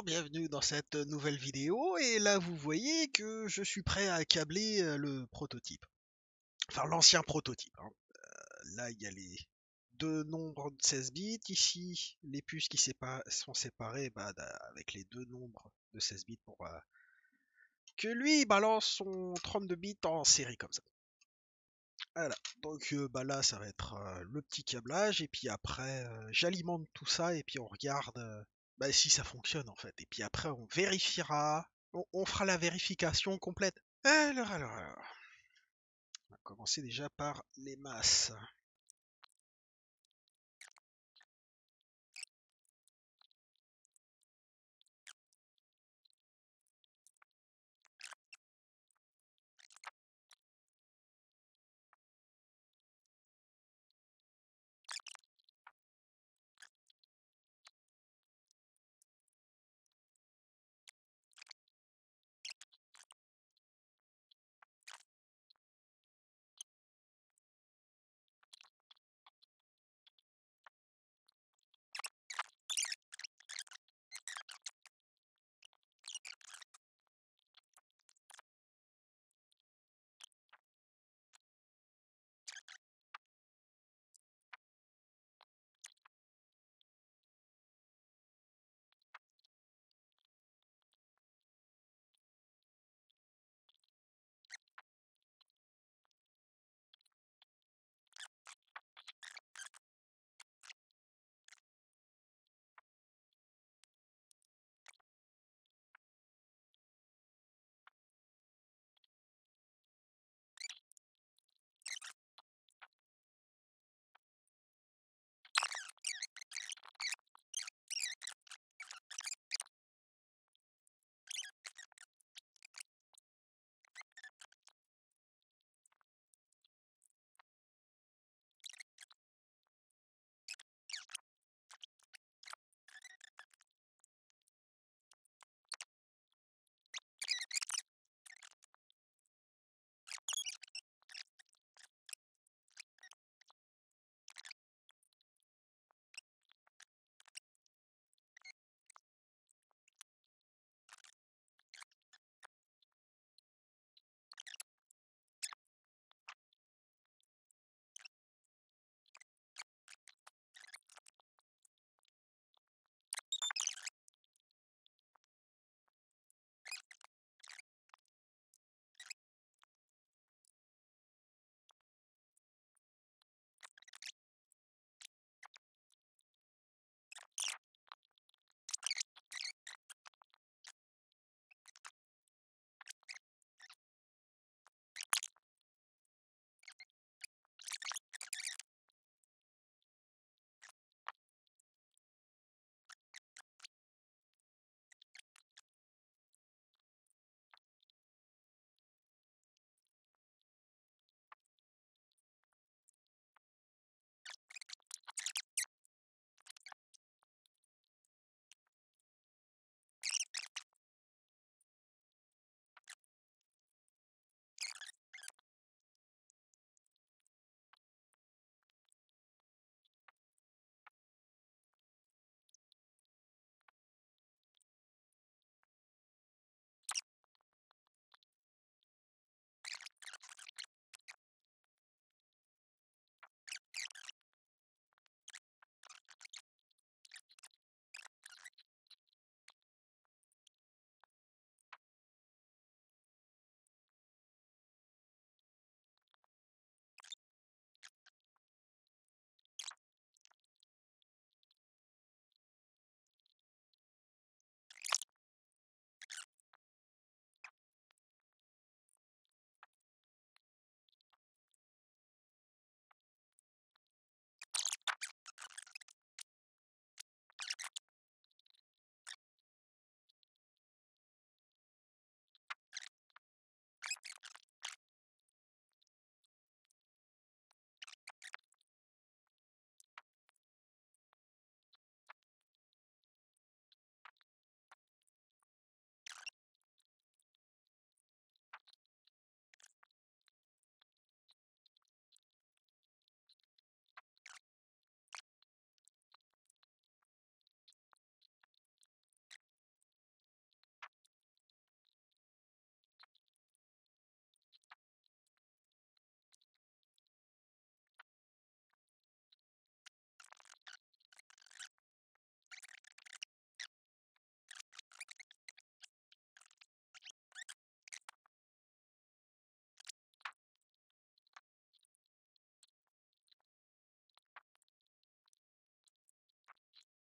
bienvenue dans cette nouvelle vidéo et là vous voyez que je suis prêt à câbler le prototype. Enfin l'ancien prototype, hein. Là il y a les deux nombres de 16 bits, ici les puces qui sont séparées avec les deux nombres de 16 bits pour que lui il balance son 32 bits en série comme ça. Voilà, donc là ça va être le petit câblage et puis après j'alimente tout ça et puis on regarde si ça fonctionne en fait. Et puis après on vérifiera, on fera la vérification complète. Alors, on va commencer déjà par les masses.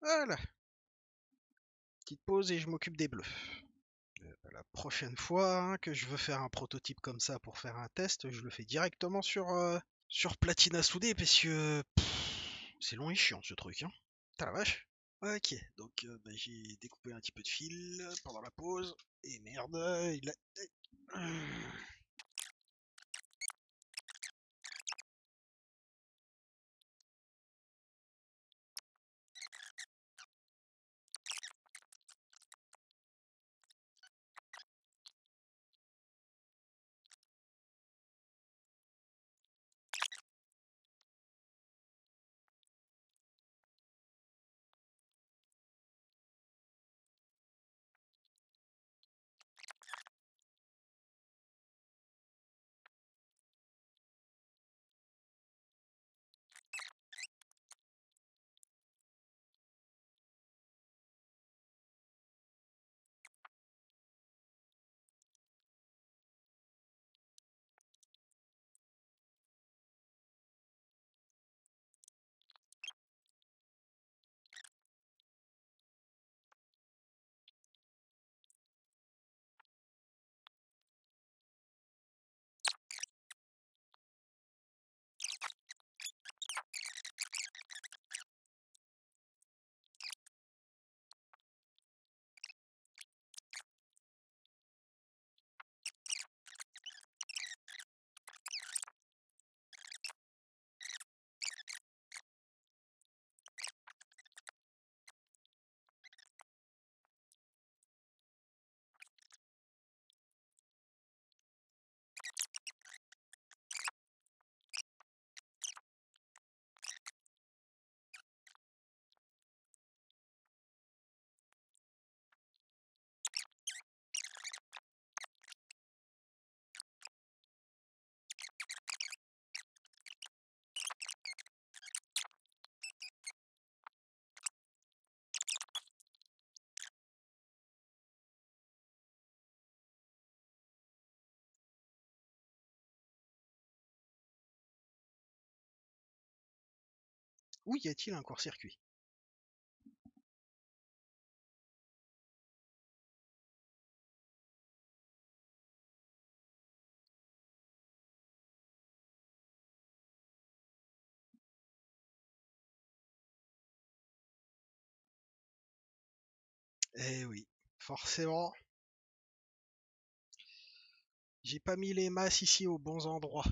Voilà. Petite pause et je m'occupe des bleus. La prochaine fois hein, que je veux faire un prototype comme ça pour faire un test, je le fais directement sur platine à souder parce que c'est long et chiant ce truc. Hein. T'as la vache. Ok, donc bah, j'ai découpé un petit peu de fil pendant la pause. Et merde, il a... Où y a-t-il un court-circuit? Eh oui, forcément, j'ai pas mis les masses ici aux bons endroits.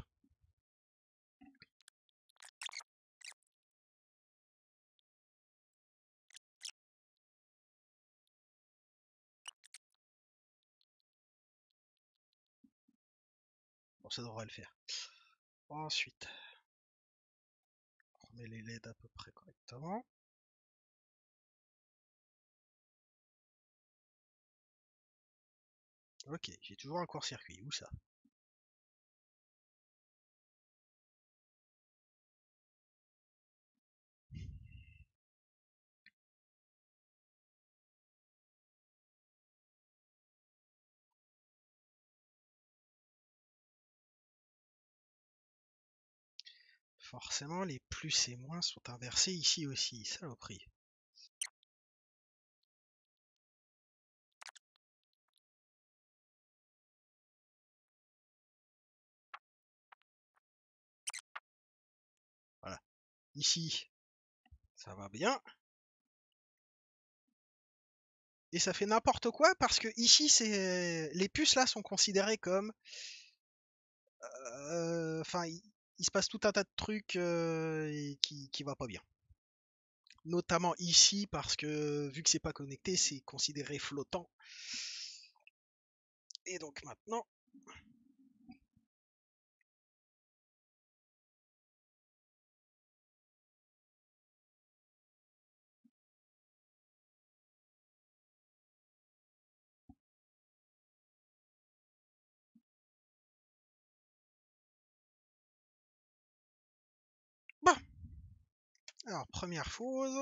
Bon, ça devrait le faire. Ensuite, on remet les LED à peu près correctement. Ok, j'ai toujours un court-circuit. Où ça? Forcément, les plus et moins sont inversés ici aussi. Saloperie. Voilà. Ici, ça va bien. Et ça fait n'importe quoi parce que ici, c'est les puces là sont considérées comme, enfin, il se passe tout un tas de trucs et qui va pas bien. Notamment ici parce que vu que c'est pas connecté, c'est considéré flottant. Et donc maintenant, bon. Alors première chose,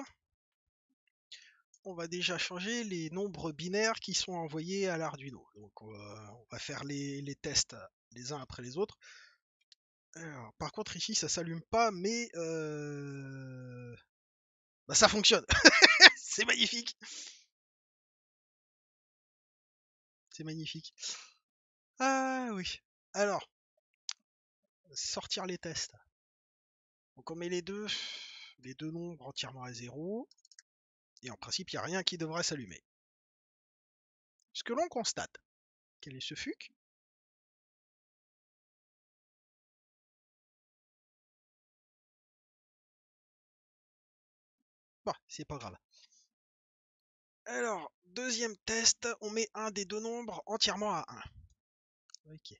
on va déjà changer les nombres binaires qui sont envoyés à l'Arduino. Donc on va faire les tests les uns après les autres. Alors, par contre ici ça s'allume pas, mais bah, ça fonctionne. C'est magnifique. C'est magnifique. Ah oui. Alors, sortir les tests. Donc on met les deux nombres entièrement à zéro. Et en principe, il n'y a rien qui devrait s'allumer. Ce que l'on constate, quel est ce fuc? Bah, c'est pas grave. Alors, deuxième test, on met un des deux nombres entièrement à 1. Ok.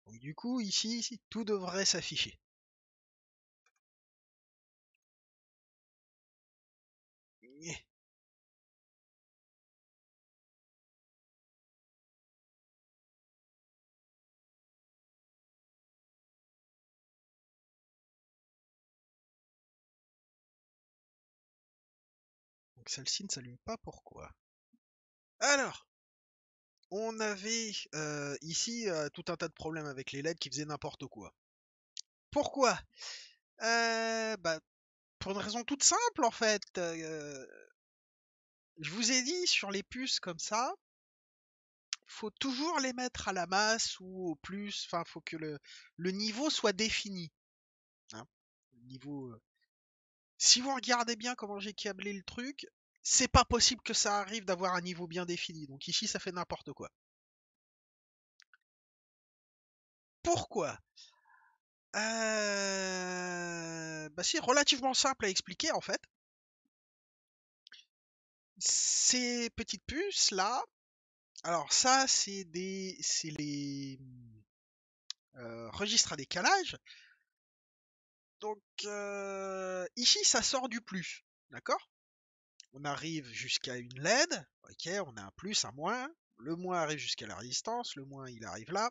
Donc du coup, ici, tout devrait s'afficher. Donc celle-ci ne s'allume pas, pourquoi? Alors, on avait ici tout un tas de problèmes avec les LED qui faisaient n'importe quoi. Pourquoi? Bah, pour une raison toute simple en fait. Je vous ai dit sur les puces comme ça, faut toujours les mettre à la masse ou au plus. Enfin, faut que le niveau soit défini. Hein. Le niveau. Si vous regardez bien comment j'ai câblé le truc, c'est pas possible que ça arrive d'avoir un niveau bien défini. Donc ici, ça fait n'importe quoi. Pourquoi? Bah c'est relativement simple à expliquer en fait. Ces petites puces là, alors ça c'est les registres à décalage. Donc ici ça sort du plus, d'accord? On arrive jusqu'à une LED, ok, on a un plus, un moins. Le moins arrive jusqu'à la résistance, le moins il arrive là.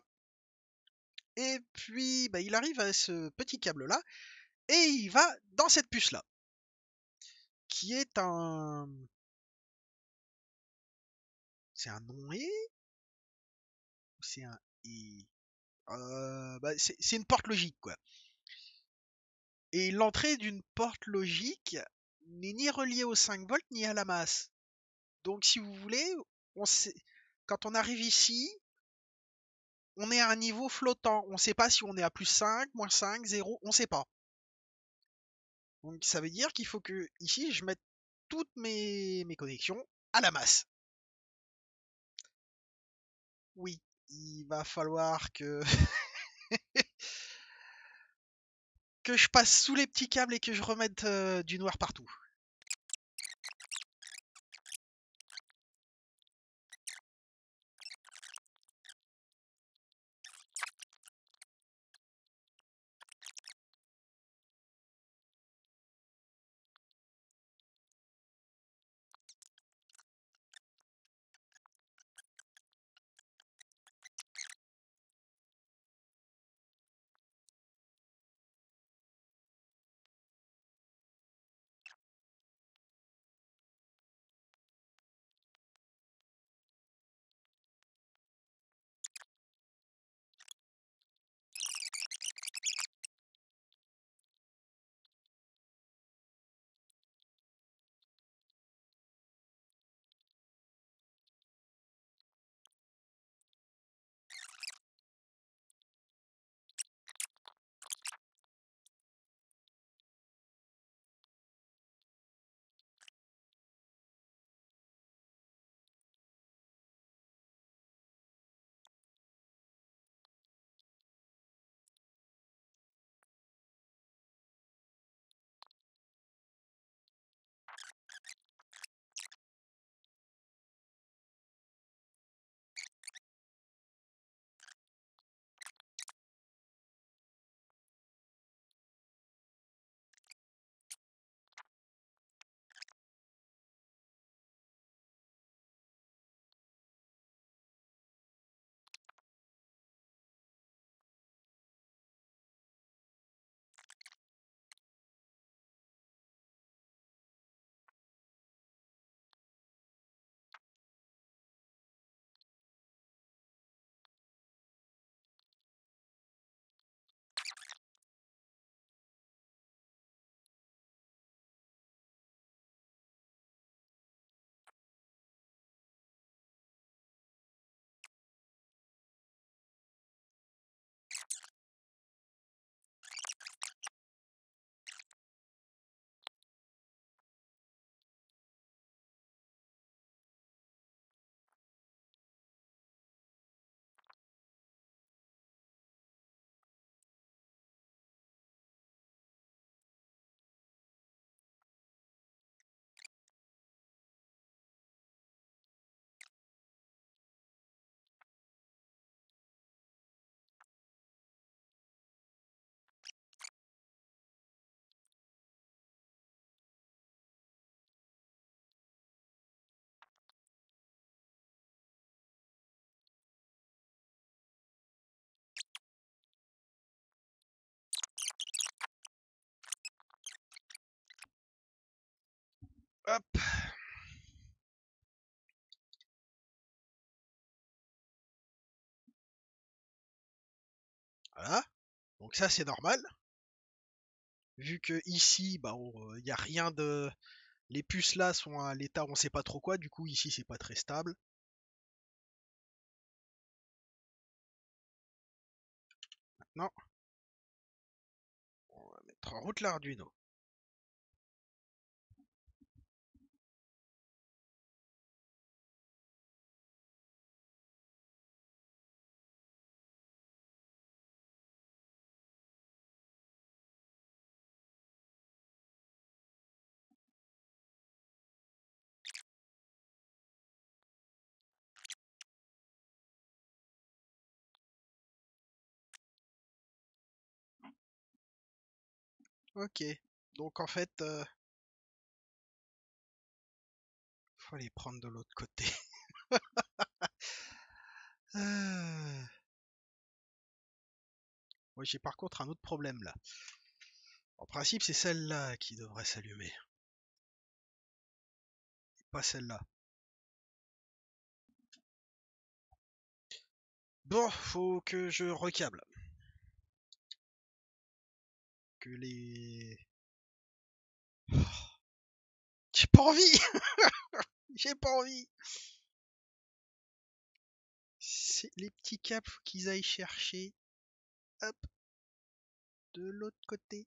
Et puis bah, il arrive à ce petit câble là et il va dans cette puce là, qui est un c'est un non et c'est un et bah, c'est une porte logique, quoi. Et l'entrée d'une porte logique n'est ni reliée aux 5 volts ni à la masse. Donc, si vous voulez, on sait, quand on arrive ici, on est à un niveau flottant. On ne sait pas si on est à plus 5, moins 5, 0, on ne sait pas. Donc, ça veut dire qu'il faut que, ici, je mette toutes mes connexions à la masse. Oui, il va falloir que je passe sous les petits câbles et que je remette du noir partout. Hop, voilà. Donc ça c'est normal. Vu que ici, bah, il y a rien de. Les puces là sont à l'état, on sait pas trop quoi. Du coup ici c'est pas très stable. Maintenant, on va mettre en route l'Arduino. Ok. Donc en fait, faut les prendre de l'autre côté. Euh, Moi j'ai par contre un autre problème là. En principe c'est celle-là qui devrait s'allumer, pas celle-là. Bon, faut que je recable. Que les... J'ai pas envie. J'ai pas envie. C'est les petits câbles, faut qu'ils aillent chercher. Hop, de l'autre côté.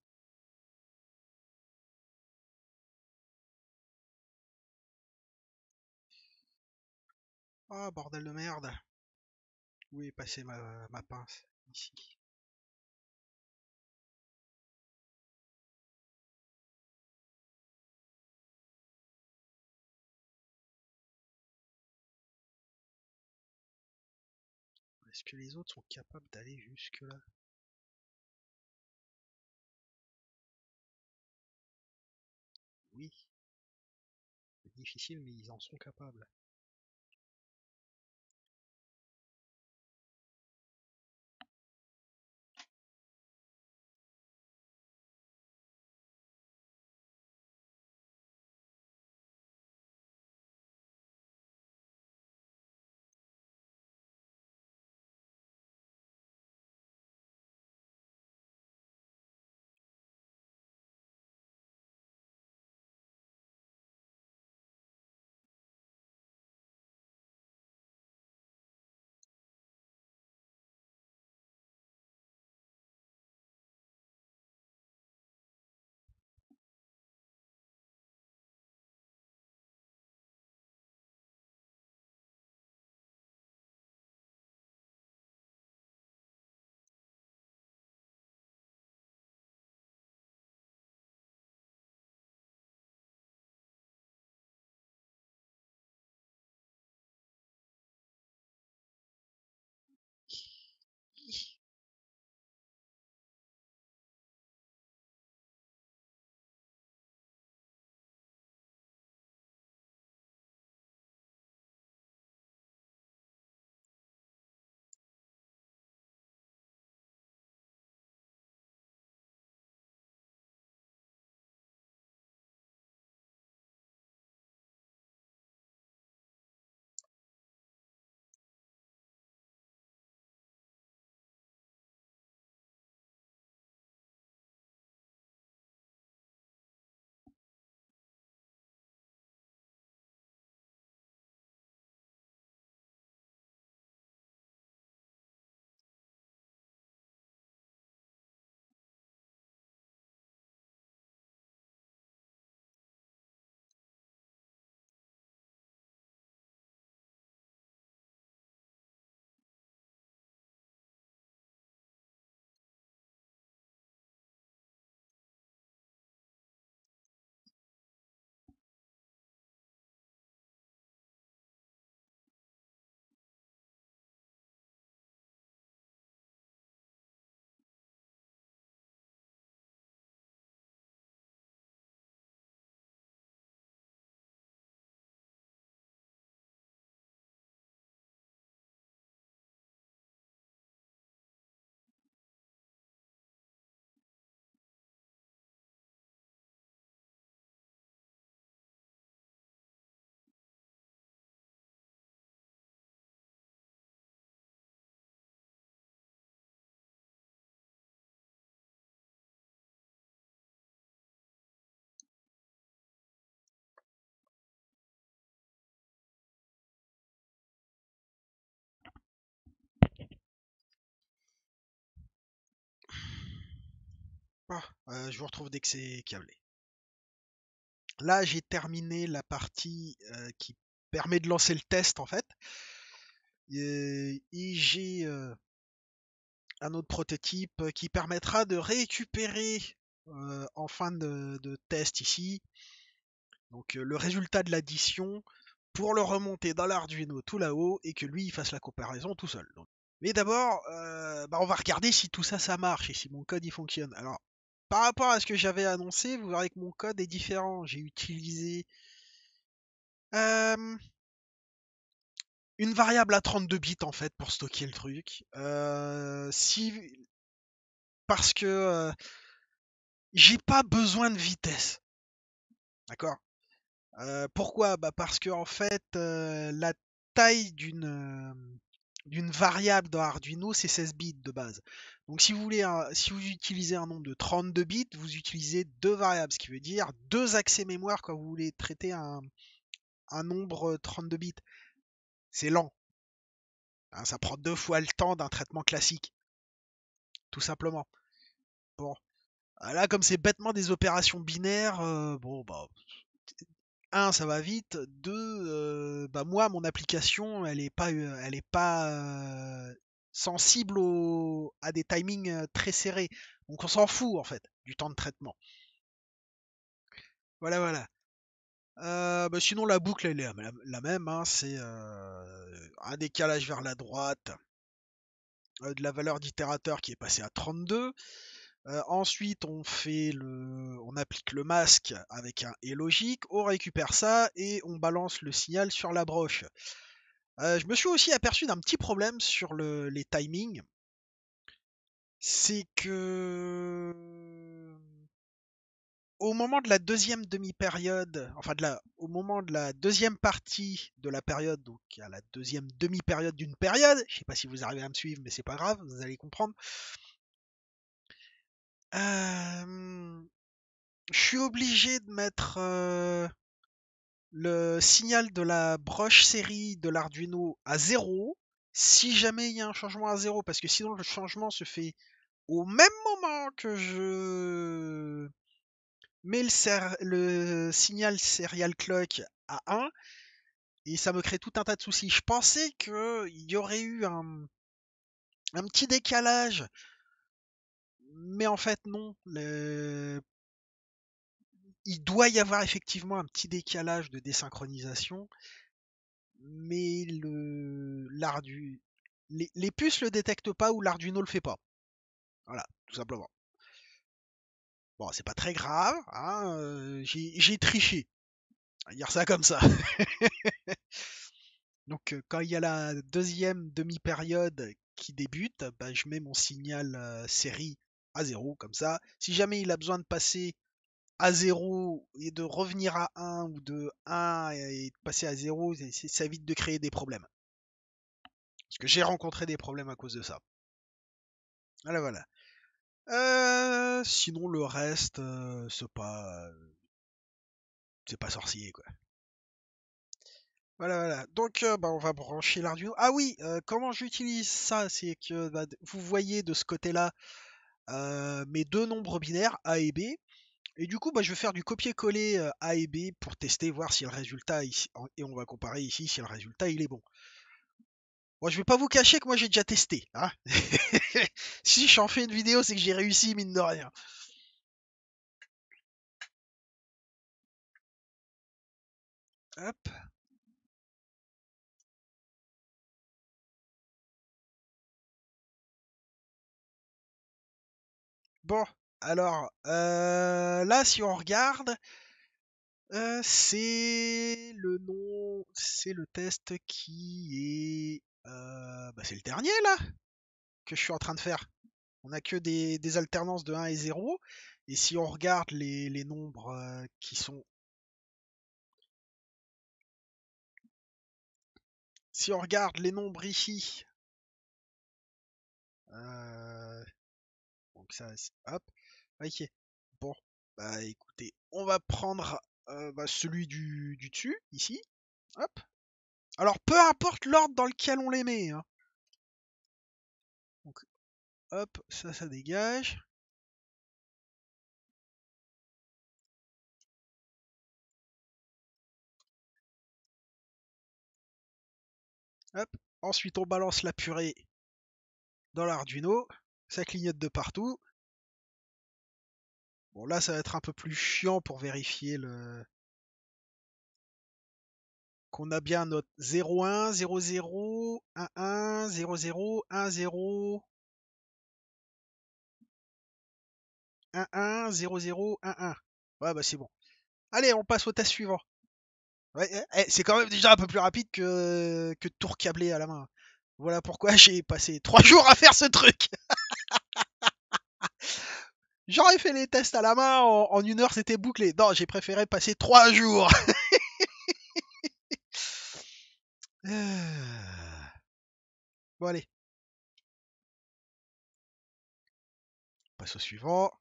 Oh bordel de merde. Où est passée ma pince? Ici. Est-ce que les autres sont capables d'aller jusque là? Oui, c'est difficile mais ils en sont capables. Je vous retrouve dès que c'est câblé. Là, j'ai terminé la partie qui permet de lancer le test en fait. Et j'ai un autre prototype qui permettra de récupérer en fin de test ici donc le résultat de l'addition pour le remonter dans l'Arduino tout là-haut et que lui il fasse la comparaison tout seul. Donc. Mais d'abord, on va regarder si tout ça marche et si mon code il fonctionne. Alors, par rapport à ce que j'avais annoncé, vous verrez que mon code est différent. J'ai utilisé euh, une variable à 32 bits en fait pour stocker le truc. Parce que j'ai pas besoin de vitesse. D'accord. Pourquoi? Parce que en fait, la taille d'une variable dans Arduino, c'est 16 bits de base. Donc si vous utilisez un nombre de 32 bits, vous utilisez deux variables, ce qui veut dire deux accès mémoire quand vous voulez traiter un nombre 32 bits. C'est lent. Hein, ça prend deux fois le temps d'un traitement classique, tout simplement. Bon, là, comme c'est bêtement des opérations binaires, un, ça va vite. Deux, moi, mon application, elle est pas sensible à des timings très serrés. Donc on s'en fout en fait du temps de traitement. Voilà, voilà. Sinon, la boucle, elle est la même. Hein, c'est un décalage vers la droite de la valeur d'itérateur qui est passée à 32. Ensuite, on applique le masque avec un et logique, on récupère ça et on balance le signal sur la broche. Je me suis aussi aperçu d'un petit problème sur les timings. C'est que au moment de la deuxième demi-période, au moment de la deuxième partie de la période, donc à la deuxième demi-période d'une période, je sais pas si vous arrivez à me suivre, mais c'est pas grave, vous allez comprendre. Je suis obligé de mettre le signal de la broche série de l'Arduino à 0 si jamais il y a un changement à 0 parce que sinon le changement se fait au même moment que je mets le signal serial clock à 1 et ça me crée tout un tas de soucis. Je pensais qu'il y aurait eu un petit décalage, mais en fait non. Il doit y avoir effectivement un petit décalage de désynchronisation, mais les puces le détectent pas ou l'Arduino le fait pas. Voilà, tout simplement. Bon, c'est pas très grave, hein, j'ai triché. On va dire ça comme ça. Donc, quand il y a la deuxième demi-période qui débute, je mets mon signal série à 0, comme ça. Si jamais il a besoin de passer à 0 et de revenir à 1 ou de 1 et de passer à 0, ça évite de créer des problèmes. Parce que j'ai rencontré des problèmes à cause de ça. Voilà, voilà. Sinon, le reste, c'est pas sorcier, quoi. Voilà, voilà. Donc, on va brancher l'Arduino. Ah oui, comment j'utilise ça? C'est que vous voyez de ce côté-là mes deux nombres binaires, A et B. Et du coup, je vais faire du copier-coller A et B pour tester, voir si le résultat ici, et on va comparer ici si le résultat il est bon. Bon, je vais pas vous cacher que moi j'ai déjà testé. Hein. Si j'en fais une vidéo, c'est que j'ai réussi, mine de rien. Hop. Bon, alors, là, si on regarde, c'est le test qui est, c'est le dernier là que je suis en train de faire. On a que des alternances de 1 et 0. Et si on regarde les nombres qui sont, si on regarde les nombres ici, euh, donc ça, hop, ok. Bon, écoutez, on va prendre celui du dessus ici, hop. Alors peu importe l'ordre dans lequel on les met, hein. Donc hop, ça dégage. Hop. Ensuite, on balance la purée dans l'Arduino. Ça clignote de partout. Bon, là, ça va être un peu plus chiant pour vérifier qu'on a bien notre 01, 00, 11, 00, 10, 11, 00, 11. Ouais, bah c'est bon. Allez, on passe au test suivant. Ouais, c'est quand même déjà un peu plus rapide que de tout recabler à la main. Voilà pourquoi j'ai passé 3 jours à faire ce truc. J'aurais fait les tests à la main, en 1 heure c'était bouclé. Non, j'ai préféré passer 3 jours. Bon allez, on passe au suivant.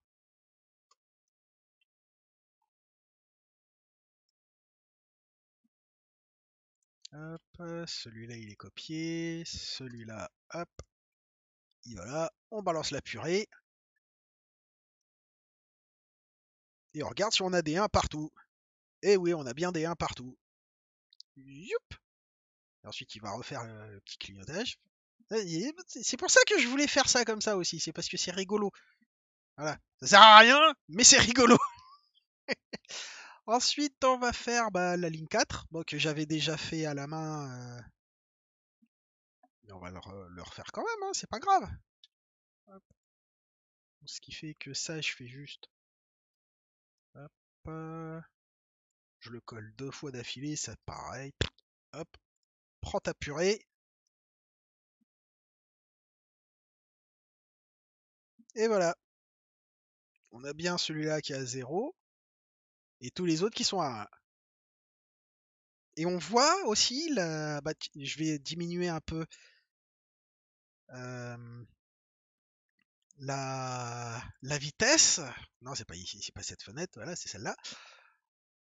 Hop, celui-là il est copié. Celui-là, hop, et voilà. On balance la purée. Et on regarde si on a des 1 partout. Et oui, on a bien des 1 partout. Youp. Et ensuite, il va refaire le petit clignotage. C'est pour ça que je voulais faire ça comme ça aussi. C'est parce que c'est rigolo. Voilà. Ça sert à rien, mais c'est rigolo. Ensuite, on va faire la ligne 4, bon, que j'avais déjà fait à la main. Mais on va le refaire quand même, hein, c'est pas grave. Hop. Ce qui fait que ça, je fais juste. Hop, je le colle 2 fois d'affilée, ça pareil. Hop, prends ta purée. Et voilà. On a bien celui-là qui est à 0. Et tous les autres qui sont à 1. Et on voit aussi, je vais diminuer un peu euh, la vitesse. Non, c'est pas ici, c'est pas cette fenêtre, voilà, c'est celle-là.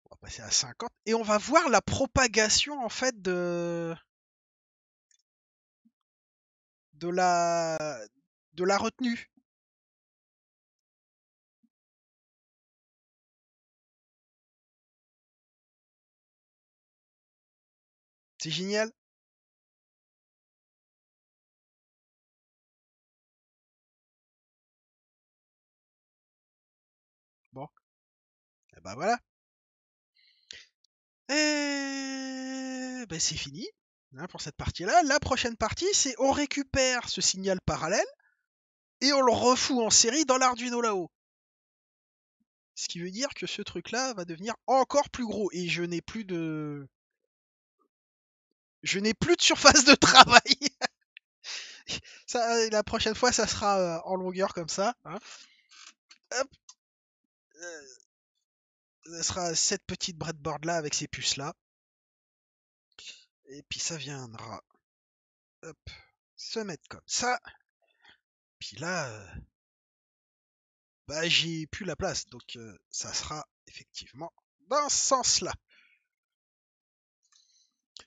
On va passer à 50. Et on va voir la propagation en fait de la retenue. C'est génial. Bon, et ben voilà. Et ben c'est fini, hein, pour cette partie-là. La prochaine partie, c'est on récupère ce signal parallèle et on le refout en série dans l'Arduino là-haut. Ce qui veut dire que ce truc-là va devenir encore plus gros et je n'ai plus de surface de travail. Ça, la prochaine fois, ça sera en longueur comme ça, hein. Hop, ça sera cette petite breadboard là avec ces puces là. Et puis ça viendra, hop, se mettre comme ça. Puis là, j'ai plus la place, donc ça sera effectivement dans ce sens-là.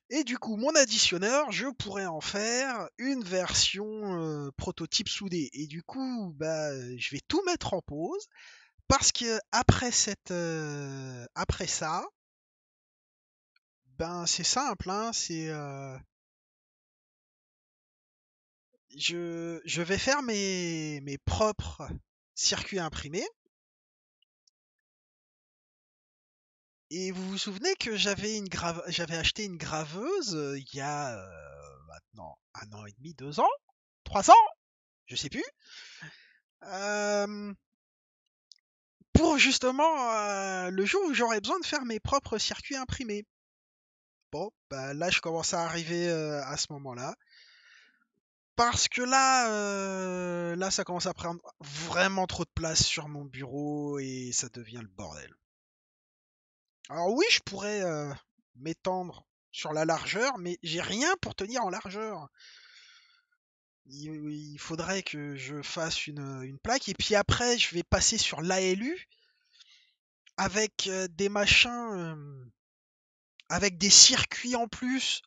Et du coup, mon additionneur, je pourrais en faire une version prototype soudée. Et du coup, je vais tout mettre en pause parce que après ça, c'est simple, hein, je vais faire mes propres circuits imprimés. Et vous vous souvenez que j'avais acheté une graveuse il y a maintenant 1 an et demi, 2 ans, 3 ans, je sais plus, euh, pour justement le jour où j'aurais besoin de faire mes propres circuits imprimés. Bon, là je commence à arriver à ce moment-là. Parce que là, ça commence à prendre vraiment trop de place sur mon bureau et ça devient le bordel. Alors oui, je pourrais m'étendre sur la largeur, mais j'ai rien pour tenir en largeur. Il faudrait que je fasse une plaque et puis après, je vais passer sur l'ALU avec des machins, avec des circuits en plus.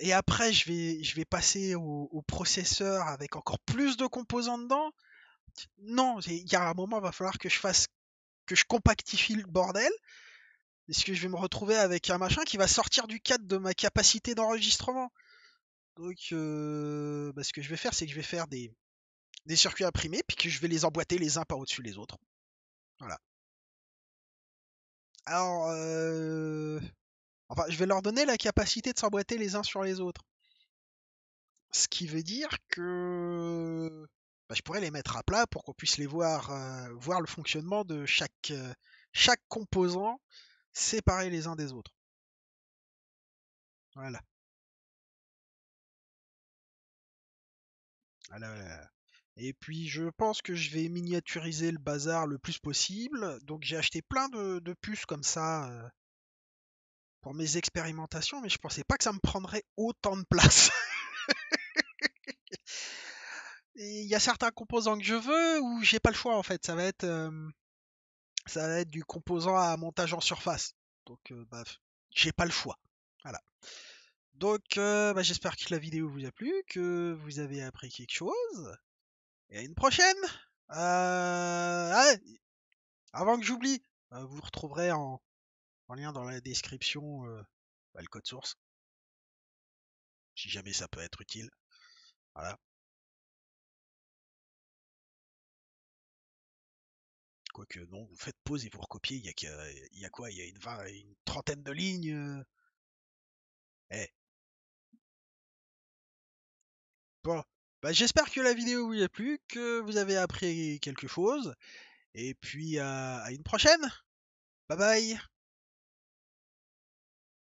Et après, je vais passer au processeur avec encore plus de composants dedans. Non, il y a un moment, il va falloir que je compactifie le bordel. Est-ce que je vais me retrouver avec un machin qui va sortir du cadre de ma capacité d'enregistrement? Donc, ce que je vais faire, c'est que je vais faire des circuits imprimés, puis que je vais les emboîter les uns par au-dessus les autres. Voilà. Alors, enfin, je vais leur donner la capacité de s'emboîter les uns sur les autres. Ce qui veut dire que je pourrais les mettre à plat pour qu'on puisse les voir le fonctionnement de chaque composant séparés les uns des autres. Voilà. Voilà, voilà. Et puis je pense que je vais miniaturiser le bazar le plus possible. Donc j'ai acheté plein de puces comme ça pour mes expérimentations, mais je pensais pas que ça me prendrait autant de place. Et il y a certains composants que je veux où j'ai pas le choix en fait. Ça va être du composant à montage en surface. Donc j'ai pas le choix. Voilà. Donc j'espère que la vidéo vous a plu, que vous avez appris quelque chose. Et à une prochaine. Avant que j'oublie, vous retrouverez en lien dans la description le code source, si jamais ça peut être utile. Voilà. Quoique non, vous faites pause et vous recopiez, il y a quoi? Il y a une trentaine de lignes. Eh, bon. J'espère que la vidéo vous a plu, que vous avez appris quelque chose. Et puis à une prochaine. Bye bye.